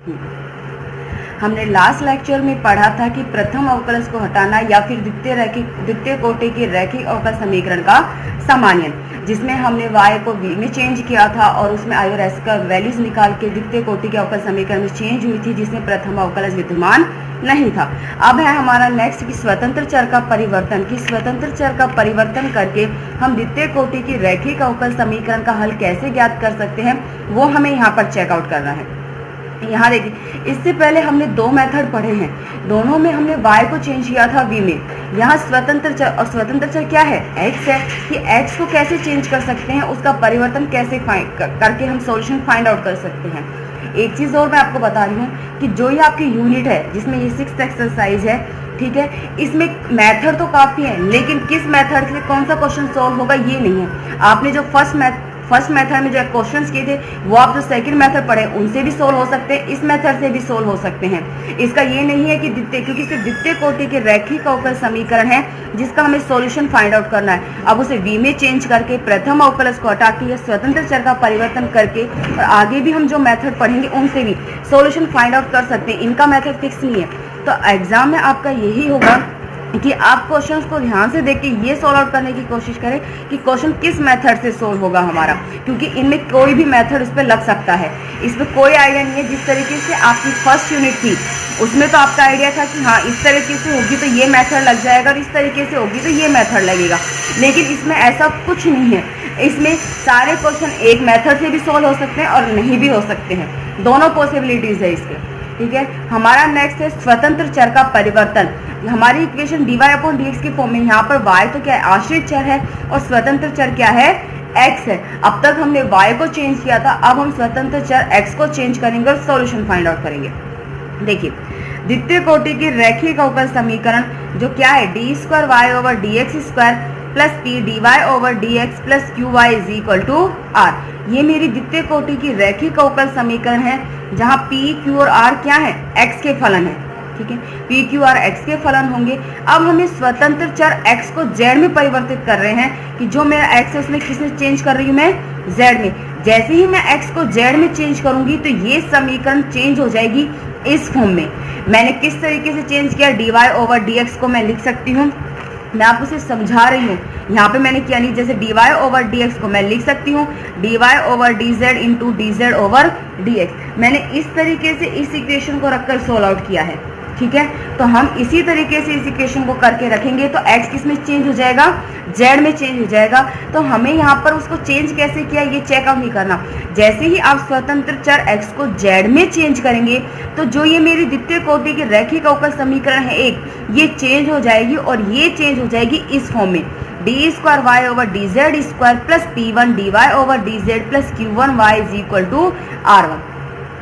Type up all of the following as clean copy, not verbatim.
हमने last lecture में पढ़ा था कि प्रथम अवकलज को हटाना या फिर द्वितीय कोटि के रैखिक अवकल समीकरण का सामान्यन, जिसमें हमने y को v में चेंज किया था और उसमें i और s का वैल्यूज निकाल के द्वितीय कोटि के अवकल समीकरण में चेंज हुई थी, जिसमें प्रथम अवकलज विद्यमान नहीं था। अब है हमारा नेक्स्ट की स्वतंत्र चर का परिवर्तन, की स्वतंत्र चर का परिवर्तन करके हम द्वितीय कोटि की रैखिक अवकल समीकरण का हल कैसे ज्ञात कर सकते हैं, वो हमें यहाँ पर चेकआउट करना है। यहाँ देखिए, इससे पहले हमने दो मेथड पढ़े हैं, दोनों में हमने y को चेंज किया था v में। यहाँ स्वतंत्र चर, और स्वतंत्र चर क्या है, x है, कि x को कैसे चेंज कर सकते हैं, उसका परिवर्तन कैसे करके हम सॉल्यूशन फाइंड आउट कर सकते हैं। एक चीज़ और मैं आपको बता रही हूँ कि जो ये आपकी यूनिट है जिसमें ये 6th एक्सरसाइज है, ठीक है, इसमें मेथड तो काफ़ी है, लेकिन किस मेथड से कौन सा क्वेश्चन सॉल्व होगा ये नहीं है। आपने जो फर्स्ट मेथड में जो क्वेश्चंस किए थे वो आप जो सेकंड मेथड पढ़े उनसे भी सोल्व हो सकते हैं, इस मेथड से भी सोल्व हो सकते हैं। इसका ये नहीं है कि क्योंकि सिर्फ द्वितीय कोटि के रैखिक अवकल समीकरण है जिसका हमें सॉल्यूशन फाइंड आउट करना है। अब उसे v में चेंज करके प्रथम अवकलज को हटा के या स्वतंत्र चर का परिवर्तन करके और आगे भी हम जो मेथड पढ़ेंगे उनसे भी सॉल्यूशन फाइंड आउट कर सकते हैं। इनका मेथड फिक्स नहीं है। तो एग्जाम में आपका यही होगा कि आप क्वेश्चंस को ध्यान से देख के ये सॉल्व आउट करने की कोशिश करें कि क्वेश्चन किस मेथड से सोल्व होगा हमारा, क्योंकि इनमें कोई भी मेथड इस पर लग सकता है। इसमें कोई आइडिया नहीं है। जिस तरीके से आपकी फर्स्ट यूनिट थी उसमें तो आपका आइडिया था कि हाँ इस तरीके से होगी तो ये मेथड लग जाएगा और इस तरीके से होगी तो ये मेथड लगेगा, लेकिन इसमें ऐसा कुछ नहीं है। इसमें सारे क्वेश्चन एक मेथड से भी सोल्व हो सकते हैं और नहीं भी हो सकते हैं, दोनों पॉसिबिलिटीज है इसके, ठीक है। हमारा नेक्स्ट है स्वतंत्र चर का परिवर्तन। हमारी इक्वेशन dy/dx की फॉर्म में यहाँ पर y तो क्या है, आश्रित चर है, और स्वतंत्र चर क्या है, x है। अब तक हमने y को चेंज किया था, अब हम स्वतंत्र चर x को चेंज करेंगे और सॉल्यूशन फाइंड आउट करेंगे। देखिए, द्वितीय कोटि की रैखिक अवकल समीकरण जो क्या है, d2y/dx² plus p dy/dx plus qy is equal to r। ये मेरी द्वितीय कोटि की रैखिक अवकल समीकरण है जहाँ p, q और r क्या है, x के फलन है, ठीक है। p, q, r x के फलन होंगे। अब हमें स्वतंत्र चर x को z में परिवर्तित कर रहे हैं कि जो मेरा x है उसमें किसमें चेंज कर रही हूँ मैं, z में। जैसे ही मैं x को z में चेंज करूंगी तो ये समीकरण चेंज हो जाएगी इस फॉर्म में। मैंने किस तरीके से चेंज किया, dy/dx को मैं लिख सकती हूँ, मैं आपको सिर्फ समझा रही हूँ, यहाँ पे मैंने किया नहीं। जैसे dy/dx को मैं लिख सकती हूँ dy/dz इंटू dz/dx। मैंने इस तरीके से इस इक्वेशन को रखकर सोल्व आउट किया है, ठीक है। तो हम इसी तरीके से इस इक्वेशन को करके रखेंगे तो x किस में चेंज हो जाएगा, z में चेंज हो जाएगा। तो हमें यहाँ पर उसको चेंज कैसे किया ये चेकआउट नहीं करना। जैसे ही आप स्वतंत्र चर x को z में चेंज करेंगे तो जो ये मेरी द्वितीय कोटि की रैखिक अवकल समीकरण है एक, ये चेंज हो जाएगी और ये चेंज हो जाएगी इस फॉर्म में, d2y/dz² plus p1 dy/dz plus q1y is equal to r1।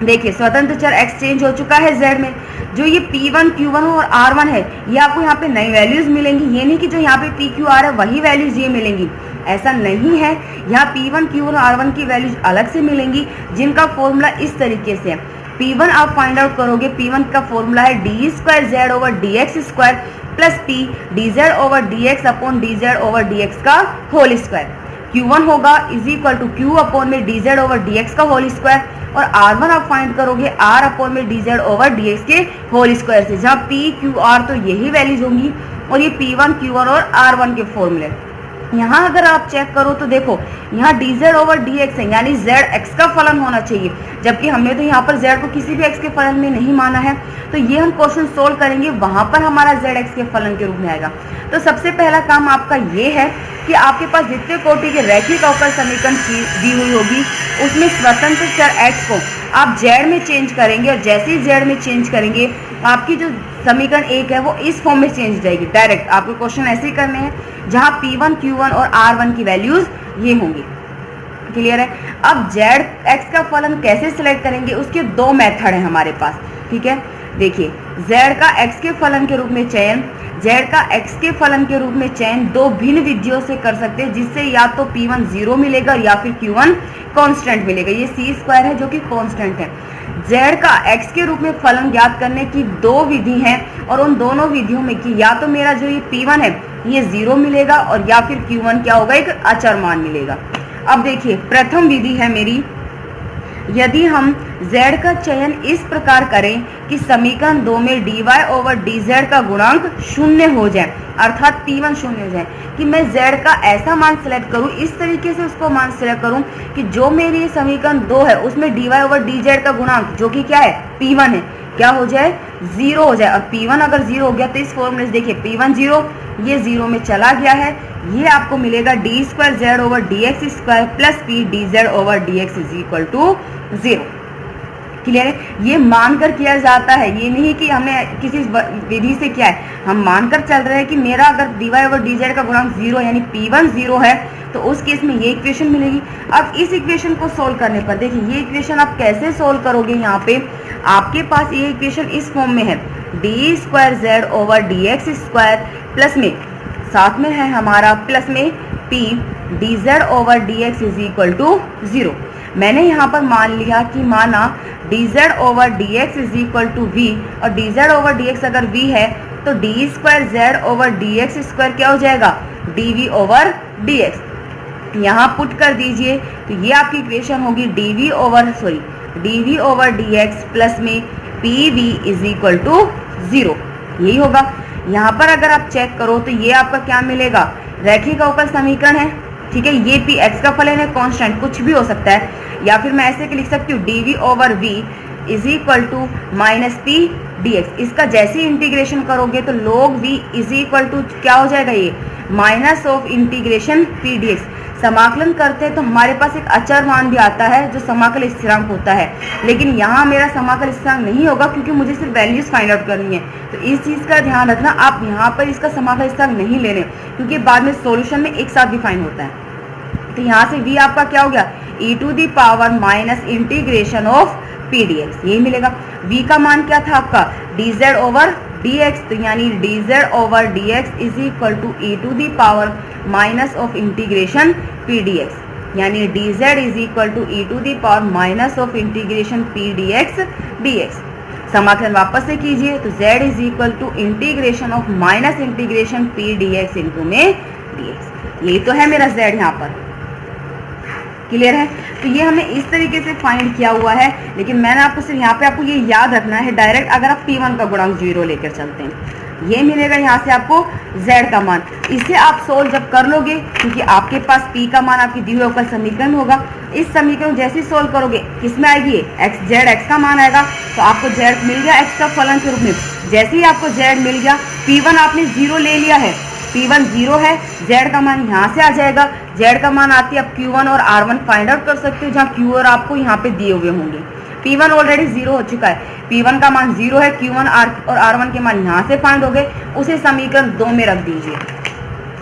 देखिए, स्वतंत्र चर x चेंज हो चुका है z में। जो ये p1, q1 और r1 है ये आपको यहाँ पे नई वैल्यूज मिलेंगी। ये नहीं कि जो यहाँ पे p, q, r है वही वैल्यूज ये मिलेंगी, ऐसा नहीं है। यहाँ p1, q1 और r1 की वैल्यूज अलग से मिलेंगी जिनका फॉर्मूला इस तरीके से है। p1 आप फाइंड आउट करोगे, p1 का फॉर्मूला है d2z/dx² plus p dz/dx upon dz/dx का होल स्क्वायर। q1 होगा is equal to q upon में dz/dx का होल स्क्वायर, और r1 आप फाइंड करोगे r अपॉन में dz/dx के होल स्क्वायर से, जहाँ p, q, r तो यही वैल्यूज होंगी और ये p1, q1 और r1 के फॉर्मूले। यहाँ अगर आप चेक करो तो देखो यहाँ dz/dx है, यानी z x का फलन होना चाहिए, जबकि हमने तो यहाँ पर z को किसी भी x के फलन में नहीं माना है। तो ये हम क्वेश्चन सोल्व करेंगे, वहां पर हमारा z x के फलन के रूप में आएगा। तो सबसे पहला काम आपका ये है कि आपके पास द्वितीय कोटि के रैखिक अवकल समीकरण दी हुई होगी, उसमें स्वतंत्र चर x को आप z में चेंज करेंगे, और जैसे ही z में चेंज करेंगे आपकी जो समीकरण एक है वो इस फॉर्म में चेंज हो जाएगी। डायरेक्ट आपको क्वेश्चन ऐसे ही करने हैं जहां p1, q1 और r1 की वैल्यूज ये होंगी। क्लियर है। अब z x का फलन कैसे सिलेक्ट करेंगे, उसके दो मेथड है हमारे पास, ठीक है। देखिए, z का x के फलन के रूप में चयन, z का x के फलन के रूप में चयन दो भिन्न विधियों से कर सकते हैं, जिससे या तो p1 0 मिलेगा या फिर q1 कांस्टेंट मिलेगा। ये c² है जो कि कांस्टेंट है। z का x के रूप में फलन ज्ञात करने की दो विधि हैं, और उन दोनों विधियों में कि या तो मेरा जो ये p1 है ये 0 मिलेगा और या फिर q1 क्या होगा, एक अचर मान मिलेगा। अब देखिए, प्रथम विधि है मेरी यदि हम z का चयन इस प्रकार करें कि समीकरण 2 में dy/dz का गुणांक शून्य हो जाए, अर्थात p1 शून्य हो जाए, कि मैं z का ऐसा मान सिलेक्ट करूं, इस तरीके से उसको मान सिलेक्ट करूं कि जो मेरी समीकरण 2 है उसमें dy/dz का गुणांक जो कि क्या है p1 है, क्या हो जाए 0 हो जाए। और p1 अगर 0 हो गया तो इस फॉर्मूले से देखिए p1 0, ये 0 में चला गया है, ये आपको मिलेगा d2z/dx² plus p dz/dx is equal to 0। Clear है? ये मानकर किया जाता है, ये नहीं कि हमने किसी विधि से किया है, हम मानकर चल रहे हैं कि मेरा अगर dy/dz का गुणांक 0 यानी p1 0 है तो उस केस में ये इक्वेशन मिलेगी। अब इस इक्वेशन को सोल्व करने पर देखिए ये इक्वेशन आप कैसे सोल्व करोगे। यहाँ पे आपके पास ये इक्वेशन इस फॉर्म में है d2z/dx² प्लस में साथ में है हमारा प्लस में p dz/dx is equal to 0। मैंने यहाँ पर मान लिया कि माना dz/dx is equal to v, और dz/dx अगर v है तो d2z/dx² क्या हो जाएगा dv/dx। यहाँ पुट कर दीजिए तो ये आपकी इक्वेशन होगी dv/dx प्लस में pv इज इक्वल टू 0, यही होगा। यहाँ पर अगर आप चेक करो तो ये आपका क्या मिलेगा, रैखिक अवकल समीकरण है, ठीक है। ये p x का फलन है, कांस्टेंट कुछ भी हो सकता है, या फिर मैं ऐसे लिख सकती हूँ dv/v is equal to minus p dx। इसका जैसे इंटीग्रेशन करोगे तो log v is equal to क्या हो जाएगा, ये minus of integration p dx। समाकलन करते हैं तो हमारे पास एक अचर मान भी आता है जो समाकल स्थिरांक होता है, लेकिन यहाँ मेरा समाकल स्थिरांक नहीं होगा क्योंकि मुझे सिर्फ वैल्यूज फाइंड आउट करनी है। तो इस चीज़ का ध्यान रखना, आप यहाँ पर इसका समाकल स्थिरांक नहीं ले लें क्योंकि बाद में सॉल्यूशन में एक साथ भी फाइंड होता है। तो यहाँ से v आपका क्या हो गया e⁻ minus integration of p dx, यही मिलेगा। v का मान क्या था आपका dz/dx, तो यानी dz/dx is equal to e⁻ minus of integration p dx, यानी dz is equal to e⁻ minus of integration p dx। समाकलन वापस से कीजिए तो z is equal to integration of minus integration p dx into में dx, यही तो है मेरा z यहाँ पर। क्लियर है? तो ये हमने इस तरीके से फाइंड किया हुआ है, लेकिन मैंने आपको सिर्फ यहाँ पे आपको ये याद रखना है, डायरेक्ट अगर आप p1 का गुणांक 0 लेकर चलते हैं ये मिलेगा यहाँ से आपको z का मान। इसे आप सोल्व जब कर लोगे, क्योंकि आपके पास p का मान आपकी दी हुई अवकल समीकरण होगा, इस समीकरण जैसे ही सोल्व करोगे किसमें आएगी, z का मान आएगा, तो आपको z मिल गया x का फलन के रूप में। जैसे ही आपको z मिल गया, p1 आपने 0 ले लिया है, p1 0 है, z का मान यहाँ से आ जाएगा, z का मान आती है आप q1 और r1 फाइंड आउट कर सकते हो, जहाँ q और आपको यहाँ पे दिए हुए होंगे। p1 ऑलरेडी 0 हो चुका है, p1 का मान 0 है, q1 और r1 के मान यहाँ से फाइंड हो गए, उसे समीकरण 2 में रख दीजिए।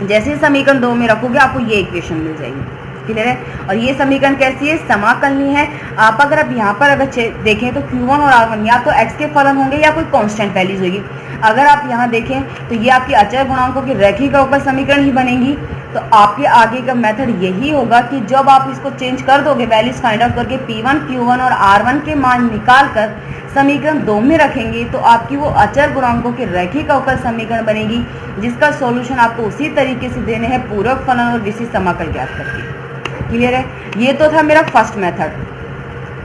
जैसे ही समीकरण 2 में रखोगे आपको ये इक्वेशन मिल जाएगी। क्लियर है? और ये समीकरण कैसी है, समाकलनीय है। आप अगर आप यहाँ पर अगर देखें तो q1 और r1 या तो x के फलन होंगे या कोई कांस्टेंट वैल्यूज होगी। अगर आप यहाँ देखें तो ये आपकी अचर गुणांकों की रैखिक अवकल समीकरण ही बनेंगी। तो आपके आगे का मेथड यही होगा कि जब आप इसको चेंज कर दोगे, वैल्यूज फाइंड आउट करके p1, q1 और r1 के मान निकाल कर समीकरण 2 में रखेंगे, तो आपकी वो अचर गुणांकों की रैखिक अवकल समीकरण बनेगी, जिसका सॉल्यूशन आपको उसी तरीके से देने हैं, पूरक फलन और विशिष्ट समाकल ज्ञात करके। क्लियर है? ये तो था मेरा फर्स्ट मेथड।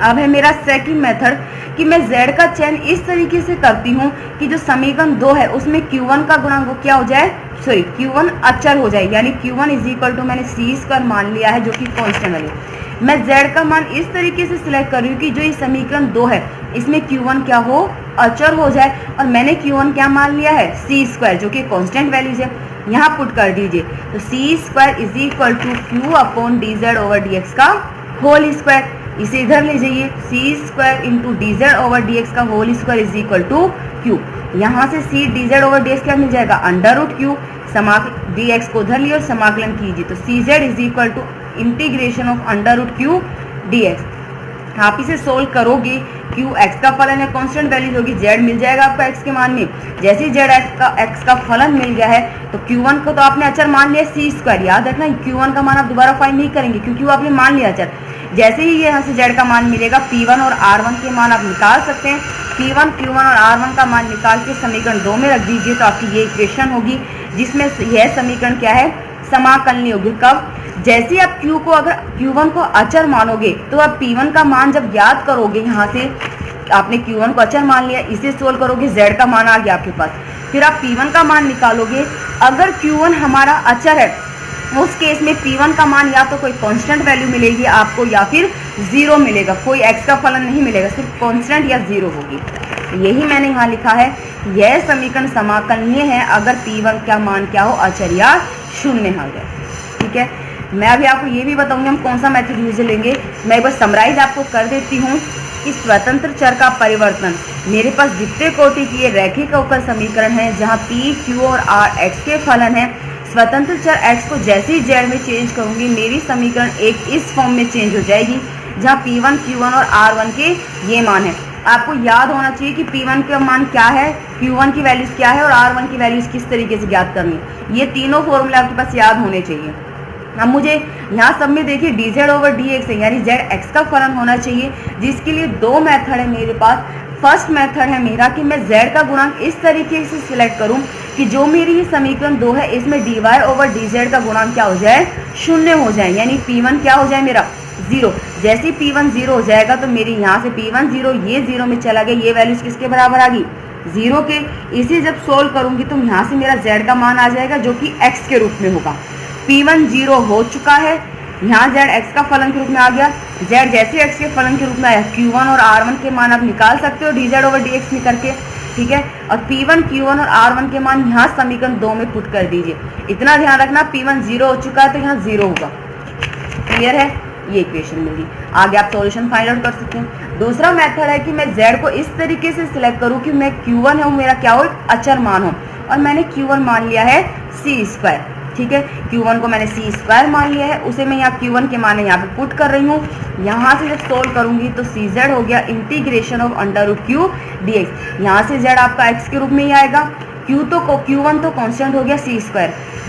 अब है मेरा सेकंड मेथड कि मैं z का चयन इस तरीके से करती हूँ कि जो समीकरण 2 है उसमें q1 का गुणांक वो क्या हो जाए, सॉरी q1 अचर हो जाए, यानी q1 इज इक्वल टू मैंने c² मान लिया है जो कि कांस्टेंट है। मैं z का मान इस तरीके से सिलेक्ट कर रही हूँ कि जो ये समीकरण 2 है इसमें q1 क्या हो, अचर हो जाए, और मैंने q1 क्या मान लिया है, c² जो कि कांस्टेंट वैल्यूज है। यहाँ पुट कर दीजिए तो c² is equal to q/dz/dx का होल स्क्वायर। इसे इधर ले जाइए, c² इंटू dz/dx का whole square is equal to q। यहाँ से c dz/dx क्या मिल जाएगा, √q। dx को उधर लियो और समाकलन कीजिए तो cz is equal to integration of √q dx। आप इसे सोल्व करोगे, q x का फलन है, कांस्टेंट वैल्यूज होगी, z मिल जाएगा आपका x के मान में। जैसे ही z x का फलन मिल गया है तो q1 को तो आपने अचर मान लिया c²। याद रखना q1 का मान आप दोबारा फाइंड नहीं करेंगे क्योंकि वो आपने मान लिया अचर। जैसे ही यहाँ से z का मान मिलेगा, p1 और r1 के मान आप निकाल सकते हैं। p1, q1 और r1 का मान निकाल के समीकरण 2 में रख दीजिए तो आपकी ये इक्वेशन होगी, जिसमें यह समीकरण क्या है, समाकलनीय होगी। कब, जैसे आप Q को अगर Q1 को अचर मानोगे तो आप P1 का मान जब याद करोगे, यहाँ से आपने Q1 को अचर मान लिया, इसे सोल्व करोगे, Z का मान आ गया आपके पास, फिर आप P1 का मान निकालोगे। अगर Q1 हमारा अचर है उस केस में P1 का मान या तो कोई कांस्टेंट वैल्यू मिलेगी आपको या फिर 0 मिलेगा, कोई x का फलन नहीं मिलेगा, सिर्फ कांस्टेंट या 0 होगी। यही मैंने यहाँ लिखा है, यह समीकरण समाकलनीय है अगर P1 का मान क्या हो, अचर या शून्य हो जाए। ठीक है, मैं अभी आपको ये भी बताऊंगी हम कौन सा मेथड यूज लेंगे। मैं एक बार समराइज आपको कर देती हूँ कि स्वतंत्र चर का परिवर्तन, मेरे पास द्वितीय कोटि की ये रैखिक अवकल समीकरण है जहाँ P, Q और R x के फलन है। स्वतंत्र चर x को जैसे ही z में चेंज करूंगी मेरी समीकरण एक इस फॉर्म में चेंज हो जाएगी जहाँ P1, Q1 और R1 के ये मान है। आपको याद होना चाहिए कि P1 का मान क्या है, Q1 की वैल्यूज क्या है और R1 की वैल्यूज किस तरीके से ज्ञात करनी है। ये तीनों फॉर्मूले आपके पास याद होने चाहिए। अब मुझे यहाँ सब में देखिए dz ओवर dx है, यानी z x का फलन होना चाहिए, जिसके लिए दो मेथड है मेरे पास। फर्स्ट मेथड है मेरा कि मैं z का गुणांक इस तरीके से सिलेक्ट करूं कि जो मेरी ये समीकरण 2 है इसमें dy ओवर dz का गुणांक क्या हो जाए, शून्य हो जाए, यानी P1 क्या हो जाए मेरा 0। जैसे P1 0 हो जाएगा तो मेरी यहाँ से P1 0, ये 0 में चला गया, ये वैल्यूज किसके बराबर आ गई, 0 के। इसे जब सोल्व करूंगी तो यहाँ से मेरा z का मान आ जाएगा जो कि x के रूप में होगा। P1 0 हो चुका है, यहाँ z x का फलन के रूप में आ गया। z जैसे x के फलन के रूप में आया, Q1 और R1 के मान आप निकाल सकते हो dz ओवर dx में करके। ठीक है, और P1, Q1 और R1 के मान यहाँ समीकरण 2 में पुट कर दीजिए। इतना ध्यान रखना, P1 0 हो चुका है तो यहाँ 0 होगा। क्लियर है, ये इक्वेशन मिली। आगे आप सॉल्यूशन फाइंड आउट कर सकते हैं। दूसरा मेथड है कि मैं z को इस तरीके से सिलेक्ट करूँ कि मैं Q1 हूँ, मेरा क्या हो, अचर मान हो, और मैंने Q1 मान लिया है c²। ठीक है, Q1 को मैंने c² मान लिया है, उसे मैं यहाँ Q1 के मान यहाँ पे पुट कर रही हूँ। यहाँ से जब सोल्व करूंगी तो cz हो गया इंटीग्रेशन ऑफ √q dx। यहाँ से z आपका x के रूप में ही आएगा, Q1 तो कांस्टेंट हो गया c²,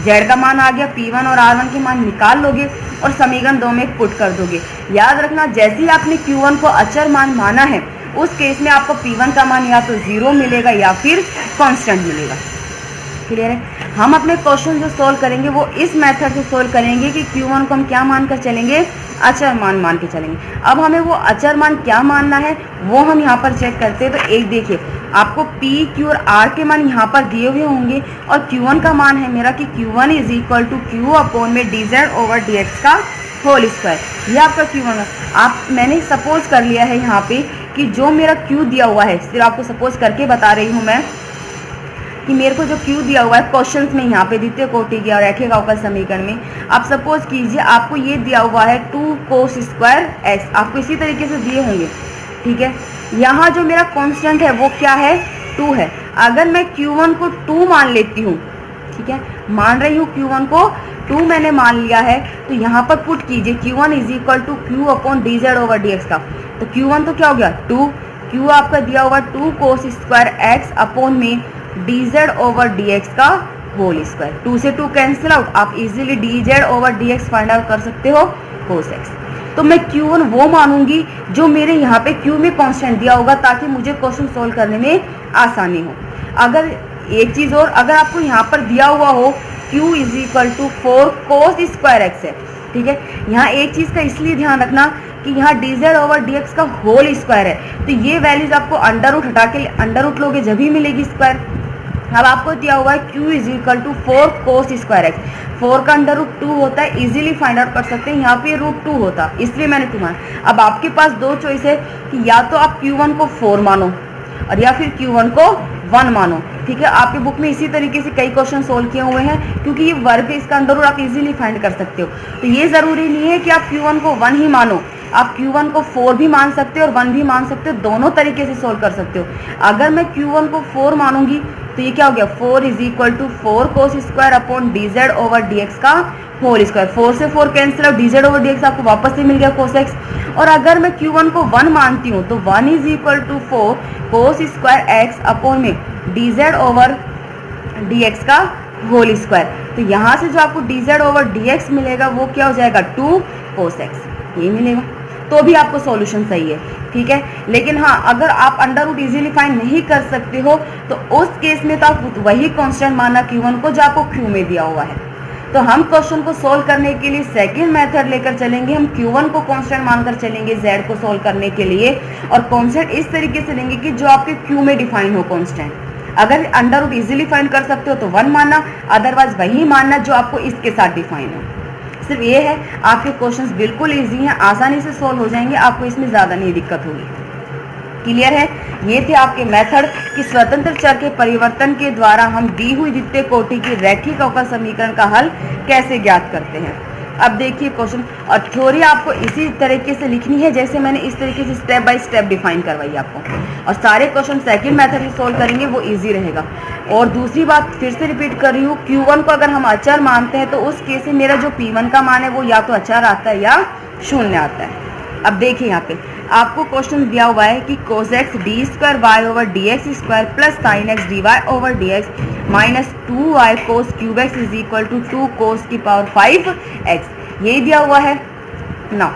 z का मान आ गया, P1 और R1 के मान निकाल लोगे और समीकरण 2 में पुट कर दोगे। याद रखना, जैसे ही आपने Q1 को अचर मान माना है उस केस में आपको P1 का मान या तो 0 मिलेगा या फिर कांस्टेंट मिलेगा। क्लियर है, हम अपने क्वेश्चन जो सोल्व करेंगे वो इस मेथड से सोल्व करेंगे कि Q1 को हम क्या मानकर चलेंगे, अचर मान के चलेंगे। अब हमें वो अचर मान क्या मानना है वो हम यहाँ पर चेक करते हैं। तो एक देखिए, आपको P, Q और R के मान यहाँ पर दिए हुए होंगे और Q1 का मान है मेरा कि Q1 is equal to Q upon में dz ओवर dx का होल स्क्वायर। ये आपका Q1 है। मैंने सपोज कर लिया है यहाँ पे कि जो मेरा Q दिया हुआ है, सिर्फ आपको सपोज करके बता रही हूँ मैं कि मेरे को जो Q दिया हुआ है क्वेश्चंस में यहाँ पे द्वितीय कोटि की और रैखिक अवकल समीकरण में, आप सपोज कीजिए आपको ये दिया हुआ है 2 cos स्क्वायर x, आपको इसी तरीके से दिए होंगे। ठीक है, यहाँ जो मेरा कांस्टेंट है वो क्या है, 2 है। अगर मैं Q1 को 2 मान लेती हूँ, ठीक है, मान रही हूँ Q1 को 2 मैंने मान लिया है, तो यहाँ पर पुट कीजिए Q1 is equal to Q upon dz over dx का। तो Q1 तो क्या हो गया 2, Q आपका दिया हुआ 2 cos स्क्वायर x अपॉन में dz ओवर dx का होल स्क्वायर। 2 से 2 कैंसिल आउट, आप easily dz over dx find out कर सकते हो cos x। तो मैं Q1 वो मानूंगी जो मेरे यहाँ पे Q में कांस्टेंट दिया होगा ताकि मुझे क्वेश्चन सोल्व करने में आसानी हो। अगर एक चीज और, अगर आपको यहाँ पर दिया हुआ हो Q is equal to 4 cos square x है, ठीक है, यहाँ एक चीज का इसलिए ध्यान रखना कि यहाँ dz ओवर dx का होल स्क्वायर है, तो ये वैल्यूज आपको अंडर रूट हटा के अंडर रूट लोगे जब ही मिलेगी स्क्वायर। अब आपको दिया हुआ है Q is equal to 4 cos square x, 4 का अंडर रूट 2 होता है, इजीली फाइंड आउट कर सकते हैं। यहाँ पे रूट 2 होता, इसलिए मैंने 2 माना। अब आपके पास दो चॉइस है कि या तो आप Q1 को 4 मानो और या फिर Q1 को 1 मानो। ठीक है, आपके बुक में इसी तरीके से कई क्वेश्चन सोल्व किए हुए हैं, क्योंकि ये वर्ग है, इसका अंडर रूट आप इजीली फाइंड कर सकते हो। तो ये जरूरी नहीं है कि आप Q1 को 1 ही मानो, आप Q1 को 4 भी मान सकते हो और 1 भी मान सकते हो, दोनों तरीके से सोल्व कर सकते हो। अगर मैं Q1 को 4 मानूंगी तो ये क्या हो गया, 4 is equal to 4 cos square upon dz over dx का होल स्क्वायर। 4 से 4 कैंसिल और dz ओवर dx आपको वापस से मिल गया cos x। और अगर मैं Q1 को 1 मानती हूँ तो 1 is equal to 4 cos square x upon में dz ओवर dx का होल स्क्वायर। तो यहाँ से जो आपको dz ओवर dx मिलेगा वो क्या हो जाएगा 2 cos x, ये मिलेगा। तो भी आपको सॉल्यूशन सही है, ठीक है। लेकिन हाँ, अगर आप अंडर रूट इजीली फाइंड नहीं कर सकते हो तो उस केस में तो आप वही कांस्टेंट मानना Q1 को जो आपको Q में दिया हुआ है। तो हम क्वेश्चन को सोल्व करने के लिए सेकंड मेथड लेकर चलेंगे। हम Q1 को कांस्टेंट मानकर चलेंगे Z को सोल्व करने के लिए, और कांस्टेंट इस तरीके से लेंगे कि जो आपके Q में डिफाइन हो कांस्टेंट। अगर अंडर रूट इजीली फाइंड कर सकते हो तो 1 मानना, अदरवाइज वही मानना जो आपको इसके साथ डिफाइन हो। सिर्फ ये है, आपके क्वेश्चंस बिल्कुल इजी हैं, आसानी से सोल्व हो जाएंगे, आपको इसमें ज़्यादा नहीं दिक्कत होगी। क्लियर है? ये थे आपके मेथड कि स्वतंत्र चर के परिवर्तन के द्वारा हम दी हुई द्वितीय कोटि की रैखिक अवकल समीकरण का हल कैसे ज्ञात करते हैं। अब देखिए क्वेश्चन, और थ्योरी आपको इसी तरीके से लिखनी है जैसे मैंने इस तरीके से स्टेप बाय स्टेप डिफाइन करवाई आपको, और सारे क्वेश्चन सेकंड मेथड से सोल्व करेंगे, वो इजी रहेगा। और दूसरी बात फिर से रिपीट कर रही हूँ, Q1 को अगर हम अचर मानते हैं तो उस केस में मेरा जो P1 का मान है वो या तो अचर आता है या शून्य आता है। अब देखिए यहाँ पे आपको क्वेश्चन दिया हुआ है कि cos x D square Y over D x square plus sine X D Y over D X minus 2y cos cube X is equal to 2 cos की पावर 5x, यही दिया हुआ है ना।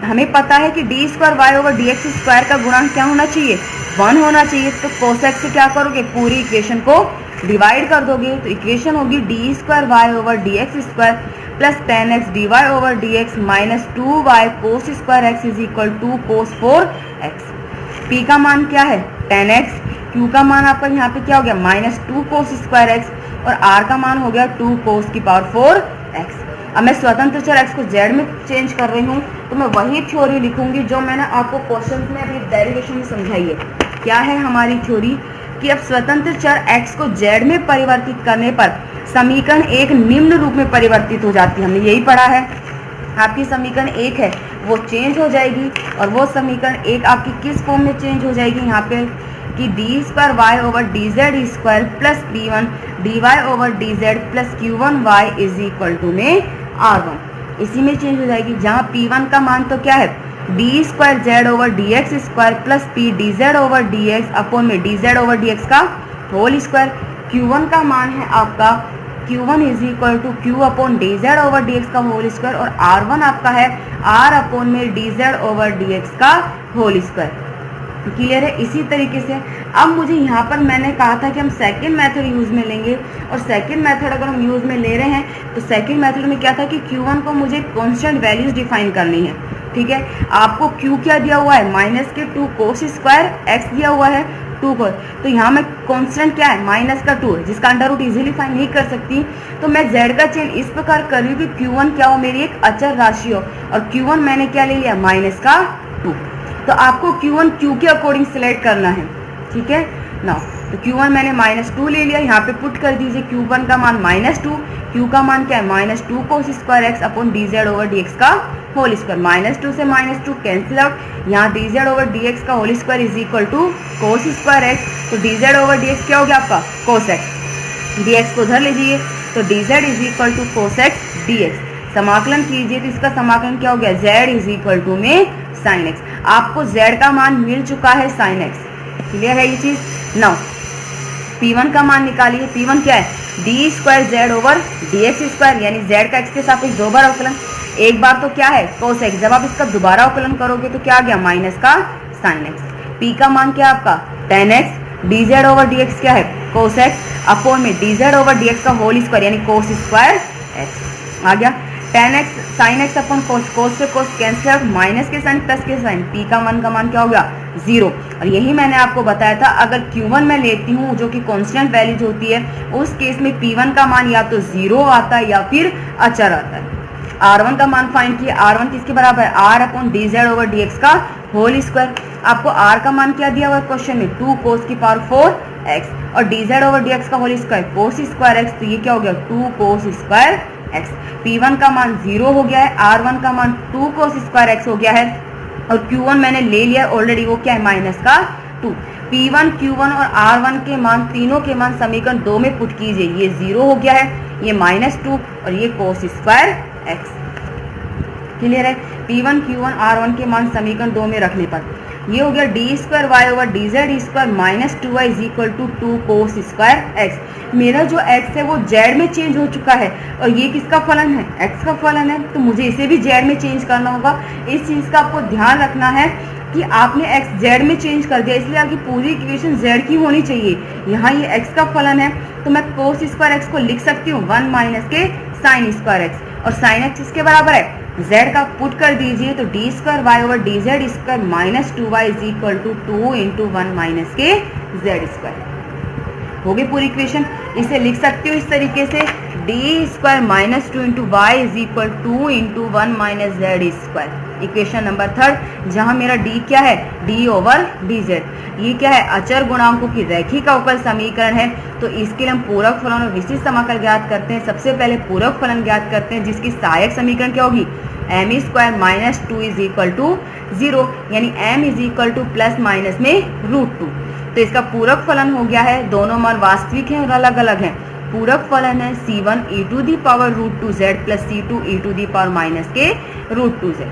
हमें पता है कि D square Y over D x square का गुणांक क्या होना चाहिए, 1 होना चाहिए। तो cos x से क्या करोगे, पूरी इक्वेशन को डिवाइड कर दोगे, तो इक्वेशन होगी D square Y over D x square plus 10x D Y over D X minus 2y cos square X is equal to cos 4x। P का मान क्या है 10x, Q का मान आपका यहाँ पे क्या हो गया माइनस 2 cos स्क्वायर एक्स, और R का मान हो गया 2 cos की पावर 4x। अब मैं स्वतंत्र चर x को z में चेंज कर रही हूँ, तो मैं वही थ्योरी लिखूंगी जो मैंने आपको क्वेश्चन में अभी डेरिवेशन में समझाई है। क्या है हमारी थ्योरी कि अब स्वतंत्र चर x को z में परिवर्तित करने पर समीकरण एक निम्न रूप में परिवर्तित हो जाती है। हमने यही पढ़ा है, आपकी समीकरण एक है वो चेंज हो जाएगी, और वो समीकरण एक आपकी किस फॉर्म में चेंज हो जाएगी यहाँ पे कि D square Y over D Z square plus P1 D Y over D Z plus Q1 y is equal to में R1, इसी में चेंज हो जाएगी। जहाँ P1 का मान तो क्या है d square z over D x square plus P d z over D x upon में d z over D x का होल स्क्वायर। Q1 का मान है आपका Q1 is equal to Q upon d z over D x का whole square, और R1 आपका है R अपॉन में d z over D x का होल स्क्वायर। क्लियर है? इसी तरीके से अब मुझे यहाँ पर मैंने कहा था कि हम सेकंड मेथड यूज़ में लेंगे, और सेकंड मेथड अगर हम यूज़ में ले रहे हैं तो सेकंड मेथड में क्या था कि Q1 को मुझे कांस्टेंट वैल्यूज डिफाइन करनी है। ठीक है, आपको Q क्या दिया हुआ है माइनस के 2 cos स्क्वायर x दिया हुआ है 2 को, तो यहाँ में कांस्टेंट क्या है माइनस का 2 है, जिसका अंडर रूट इजीली फाइंड नहीं कर सकती। तो मैं z का चेंज इस प्रकार कर रही हूँ कि Q1 क्या हो मेरी एक अचर राशि हो, और Q1 मैंने क्या ले लिया माइनस का 2। तो आपको Q1 Q के अकॉर्डिंग सिलेक्ट करना है। ठीक है ना, तो Q1 मैंने माइनस 2 ले लिया, यहाँ पे पुट कर दीजिए Q1 का मान माइनस 2, Q का मान क्या है minus 2 cos square x upon d z over D x का होल स्क्वायर। माइनस 2 से माइनस 2 कैंसिल आउट, यहाँ d z over D x का whole square is equal to cos square x. तो D z over D x क्या हो गया आपका cos X, D x को उधर लीजिए, तो D Z is equal to cos X D X. समाकलन कीजिए तो इसका समाकलन क्या हो गया z इज इक्वल टू में sin x। आपको z का मान मिल चुका है sin x। क्लियर है ये चीज। नाउ P1 का मान निकालिए, P1 क्या है d square z over D x square, यानी z का x के साथ दो बार अवकलन, एक बार तो क्या है cos x, जब आप इसका दोबारा अवकलन करोगे तो क्या आ गया माइनस का sin x। P का मान क्या है आपका 10x, D z over D x क्या है cos x अपॉन में d z over D x का होल स्क्वायर यानी cos स्क्वायर x आ गया। 10x sin x upon cos, cos से cos कैंसिल आउट, माइनस के साइन प्लस के sign, P का मान क्या हो गया 0। और यही मैंने आपको बताया था अगर Q1 मैं लेती हूँ जो कि कांस्टेंट वैल्यूज होती है, उस केस में P1 का मान या तो 0 आता है या फिर अचर आता है। R1 का मान फाइंड किया, R1 किसके बराबर है R upon d z over D x का होल स्क्वायर। आपको R का मान क्या दिया हुआ है क्वेश्चन में 2 cos की पावर 4x, और d z over D x का whole square cos square x, तो ये क्या हो गया 2 cos स्क्वायर x। P1 का मान 0 हो गया है, R1 का मान 2 cos स्क्वायर x हो गया है, और Q1 मैंने ले लिया ऑलरेडी, वो क्या है माइनस का 2। P1, Q1 और R1 के मान तीनों के मान समीकरण 2 में पुट कीजिए, ये 0 हो गया है, ये -2 और ये cos स्क्वायर x। क्लियर है? P1, Q1, R1 के मान समीकरण 2 में रखने पर ये हो गया D square Y over D Z square minus 2y is equal to 2 cos square x। मेरा जो x है वो z में चेंज हो चुका है, और ये किसका फलन है x का फलन है, तो मुझे इसे भी z में चेंज करना होगा। इस चीज़ का आपको ध्यान रखना है कि आपने x z में चेंज कर दिया, इसलिए आपकी पूरी इक्वेशन z की होनी चाहिए। यहाँ ये x का फलन है तो मैं cos स्क्वायर x को लिख सकती हूँ 1 माइनस के साइन स्क्वायर एक्स, और साइन एक्स किसके बराबर है, z का पुट कर दीजिए तो D square Y over D Z square minus 2y is equal to 2 into 1 minus के जेड स्क्वायर। होगी पूरी इक्वेशन। इसे लिख सकते हो इस तरीके से, D square minus 2 into Y is equal 2 into 1 minus Z square. Equation number third, जहां मेरा डी क्या है, डी ओवर डी जेड। ये क्या है, अचर गुणांकों की रैखिक अवकल समीकरण है। तो इसके लिए हम पूरक फलन और विशिष्ट समाकल ज्ञात करते हैं। सबसे पहले पूरक फलन ज्ञात करते हैं, जिसकी सहायक समीकरण क्या होगी, M square minus 2 is equal to 0, यानी M is equal to plus minus में √2। तो इसका पूरक फलन हो गया है, दोनों मान वास्तविक हैं और अलग अलग हैं। पूरक फलन है c1 e to the power √2z plus c2 e to the power minus के √2z।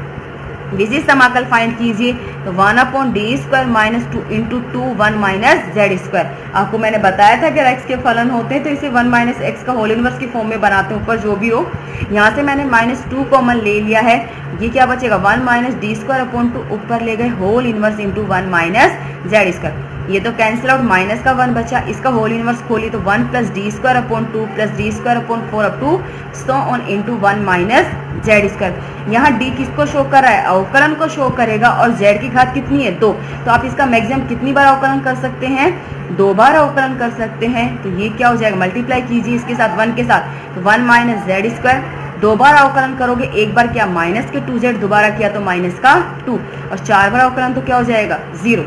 विशिष्ट समाकल फाइंड कीजिए तो 1/d square minus 2 into 2 1 minus Z square. आपको मैंने बताया था कि x के फलन होते हैं तो इसे 1 माइनस एक्स का होल इनवर्स की फॉर्म में बनाते हैं, ऊपर जो भी हो। यहाँ से मैंने -2 कॉमन ले लिया है, ये क्या बचेगा 1 माइनस डी स्क्वायर अपॉन 2, ऊपर ले गए whole inverse into 1 minus Z square. ये तो कैंसिल आउट, माइनस का 1 बचा, इसका होल इनवर्स खोली तो 1 plus D square upon 2 plus D square upon 4 up to so on into 1 minus Z square. यहाँ डी किसको शो कर रहा है, अवकलन को शो करेगा, और जेड की घात कितनी है 2। तो आप इसका मैक्सिमम कितनी बार अवकलन कर सकते हैं, 2 बार अवकलन कर सकते हैं। तो ये क्या हो जाएगा, मल्टीप्लाई कीजिए इसके साथ 1 के साथ, तो 1 माइनस जेड स्क्वायर। 2 बार अवकलन करोगे, एक बार किया माइनस के 2z, दोबारा किया तो माइनस का 2, और 4 बार अवकलन तो क्या हो जाएगा 0।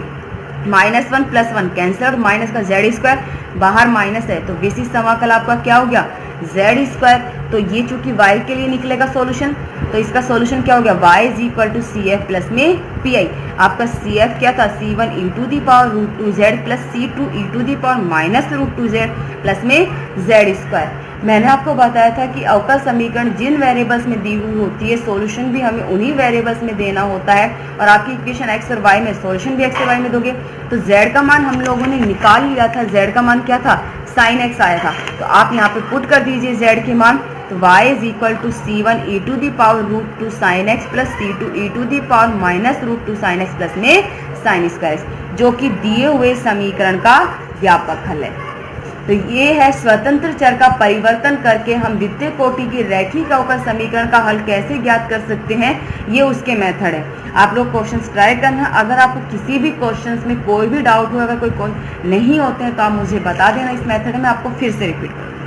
-1 प्लस 1 कैंसिल और माइनस का जेड स्क्वायर, बाहर माइनस है तो विशिष्ट समाकल आपका क्या हो गया जेड स्क्वायर। तो ये चूंकि y के लिए निकलेगा सॉल्यूशन, तो इसका सॉल्यूशन क्या हो गया y is equal to C F plus में पी आई। आपका सी एफ क्या था, c1 e to the power √2z plus c2 e to the power minus √2z plus में जेड स्क्वायर। मैंने आपको बताया था कि अवकल समीकरण जिन वेरिएबल्स में दी हुई होती है, सॉल्यूशन भी हमें उन्हीं वेरिएबल्स में देना होता है। और आपकी इक्वेशन x और y में, सॉल्यूशन भी x और y में दोगे। तो z का मान हम लोगों ने निकाल लिया था, z का मान क्या था, साइन x आया था। तो आप यहाँ पे पुट कर दीजिए z के मान, तो y is equal to c1 e to the power √2 sine x plus c2 e to the power minus √2 sine x plus में साइन स्क्वायर, जो कि दिए हुए समीकरण का व्यापक हल है। तो ये है स्वतंत्र चर का परिवर्तन करके हम द्वितीय कोटि की रैखिक अवकल समीकरण का हल कैसे ज्ञात कर सकते हैं, ये उसके मेथड है। आप लोग क्वेश्चंस ट्राई करना। अगर आपको किसी भी क्वेश्चंस में कोई भी डाउट हो, अगर कोई नहीं होते हैं तो आप मुझे बता देना, इस मेथड में आपको फिर से रिपीट करूँगा।